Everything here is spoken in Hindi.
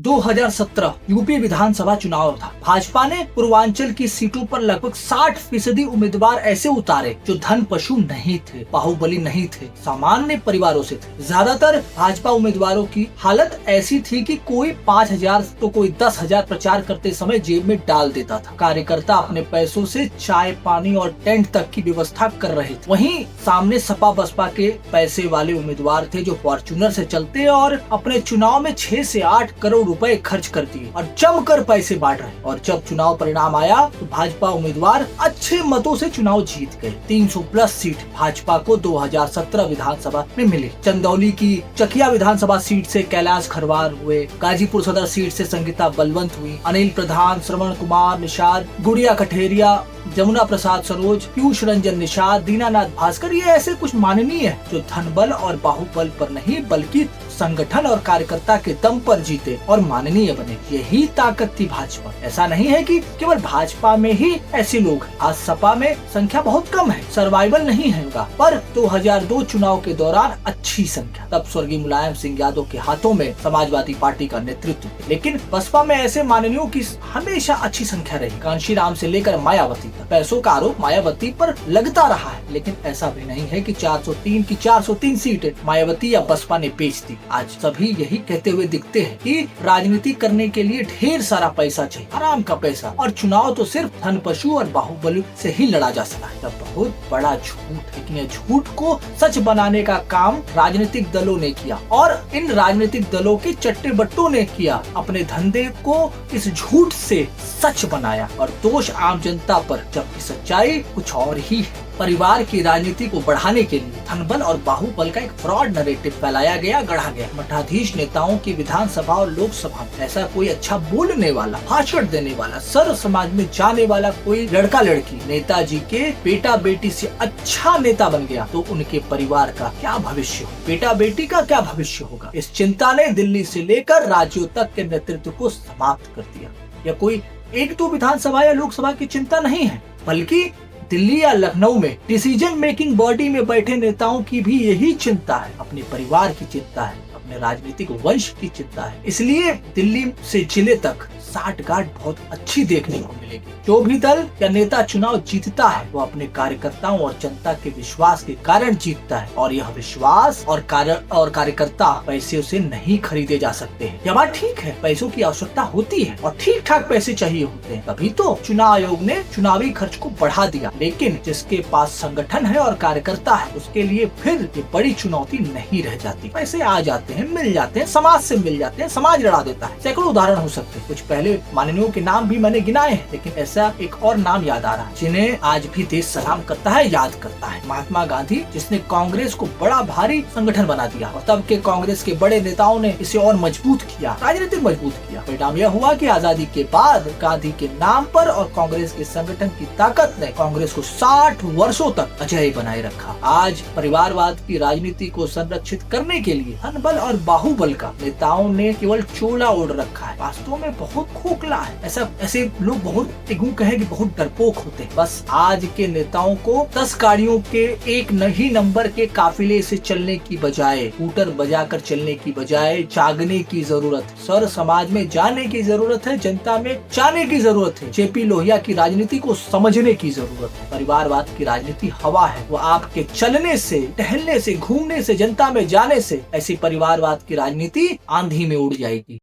2017 यूपी विधानसभा चुनाव था। भाजपा ने पूर्वांचल की सीटों पर लगभग 60% उम्मीदवार ऐसे उतारे जो धन पशु नहीं थे, बाहुबली नहीं थे, सामान्य परिवारों से थे। ज्यादातर भाजपा उम्मीदवारों की हालत ऐसी थी कि कोई 5,000 तो कोई 10,000 प्रचार करते समय जेब में डाल देता था। कार्यकर्ता अपने पैसों से चाय पानी और टेंट तक की व्यवस्था कर रहे थे। वहीं सामने सपा बसपा के पैसे वाले उम्मीदवार थे जो फॉर्च्यूनर से चलते और अपने चुनाव में 6 से 8 करोड़ रुपए खर्च कर दिए और जमकर पैसे बांट रहे। और जब चुनाव परिणाम आया तो भाजपा उम्मीदवार अच्छे मतों से चुनाव जीत गए। 300+ सीट भाजपा को 2017 विधानसभा में मिली। चंदौली की चकिया विधानसभा सीट से कैलाश खरवार हुए, गाजीपुर सदर सीट से संगीता बलवंत हुई, अनिल प्रधान, श्रवण कुमार निषाद, गुड़िया कठेरिया, जमुना प्रसाद सरोज, पीयूष रंजन निषाद, दीनानाथ भास्कर, ये ऐसे कुछ माननीय है जो धन बल और बाहुबल पर नहीं बल्कि संगठन और कार्यकर्ता के दम पर जीते और माननीय बने। यही ताकत थी भाजपा। ऐसा नहीं है कि केवल भाजपा में ही ऐसे लोग। आज सपा में संख्या बहुत कम है, सर्वाइवल नहीं है उनका, पर 2002 चुनाव के दौरान अच्छी संख्या। तब स्वर्गीय मुलायम सिंह यादव के हाथों में समाजवादी पार्टी का नेतृत्व। लेकिन बसपा में ऐसे माननीयों की हमेशा अच्छी संख्या रही। कांशीराम से लेकर मायावती तक। पैसों का आरोप मायावती पर लगता रहा है, लेकिन ऐसा भी नहीं है कि 403 सीटें मायावती या बसपा ने बेच दी। आज सभी यही कहते हुए दिखते हैं कि राजनीति करने के लिए ढेर सारा पैसा चाहिए, आराम का पैसा, और चुनाव तो सिर्फ धन पशु और बाहुबली से ही लड़ा जा सकता है। तब बहुत बड़ा झूठ है कि झूठ को सच बनाने का काम राजनीतिक दलों ने किया और इन राजनीतिक दलों के चट्टे बट्टों ने किया। अपने धंधे को इस झूठ से सच बनाया और दोष आम जनता पर, जबकि सच्चाई कुछ और ही है। परिवार की राजनीति को बढ़ाने के लिए धनबल और बाहुबल का एक फ्रॉड नैरेटिव फैलाया गया, गढ़ा गया। मठाधीश नेताओं की विधानसभा और लोकसभा में ऐसा कोई अच्छा बोलने वाला, भाषण देने वाला, सर्व समाज में जाने वाला कोई लड़का लड़की नेताजी के बेटा बेटी से अच्छा नेता बन गया तो उनके परिवार का क्या भविष्य हो, बेटा बेटी का क्या भविष्य होगा। इस चिंता ने दिल्ली से लेकर राज्यों तक के नेतृत्व को समाप्त कर दिया। यह कोई 1-2 विधानसभा या लोकसभा की चिंता नहीं है, बल्कि दिल्ली या लखनऊ में डिसीजन मेकिंग बॉडी में बैठे नेताओं की भी यही चिंता है। अपने परिवार की चिंता है, अपने राजनीतिक वंश की चिंता है। इसलिए दिल्ली से जिले तक साठगांठ बहुत अच्छी देखने को मिलेगी। जो भी दल या नेता चुनाव जीतता है वो अपने कार्यकर्ताओं और जनता के विश्वास के कारण जीतता है, और यह विश्वास और कार्यकर्ता पैसे से नहीं खरीदे जा सकते हैं। यह बात ठीक है, पैसों की आवश्यकता होती है और ठीक ठाक पैसे चाहिए होते हैं, तभी तो चुनाव आयोग ने चुनावी खर्च को बढ़ा दिया। लेकिन जिसके पास संगठन है और कार्यकर्ता है उसके लिए फिर ये बड़ी चुनौती नहीं रह जाती। पैसे आ जाते हैं, मिल जाते हैं, समाज से मिल जाते हैं, समाज लड़ा देता है। सैकड़ों उदाहरण हो सकते हैं। कुछ पहले माननीयों के नाम भी मैंने गिनाए हैं, लेकिन ऐसा एक और नाम याद आ रहा है जिन्हें आज भी देश सलाम करता है, याद करता है। महात्मा गांधी, जिसने कांग्रेस को बड़ा भारी संगठन बना दिया और तब के कांग्रेस के बड़े नेताओं ने इसे और मजबूत किया, राजनीतिक मजबूत किया। परिणाम यह हुआ कि आजादी के बाद गांधी के नाम पर और कांग्रेस के संगठन की ताकत ने कांग्रेस को 60 वर्षों तक अजेय बनाए रखा। आज परिवारवाद की राजनीति को संरक्षित करने के लिए धनबल और बाहुबल का नेताओं ने केवल चोला ओढ़ रखा है। वास्तव में बहुत खोखला है। ऐसे लोग बहुत कहे कि बहुत डरपोक होते हैं। बस आज के नेताओं को 10 गाड़ियों के एक ही नंबर के काफिले से चलने की बजाय, स्कूटर बजाकर चलने की बजाय जागने की जरूरत है। सर समाज में जाने की जरूरत है, जनता में जाने की जरूरत है। जेपी लोहिया की राजनीति को समझने की जरूरत है। परिवारवाद की राजनीति हवा है, वो आपके चलने से, टहलने से, घूमने से, जनता में जाने से ऐसी परिवारवाद की राजनीति आंधी में उड़ जाएगी।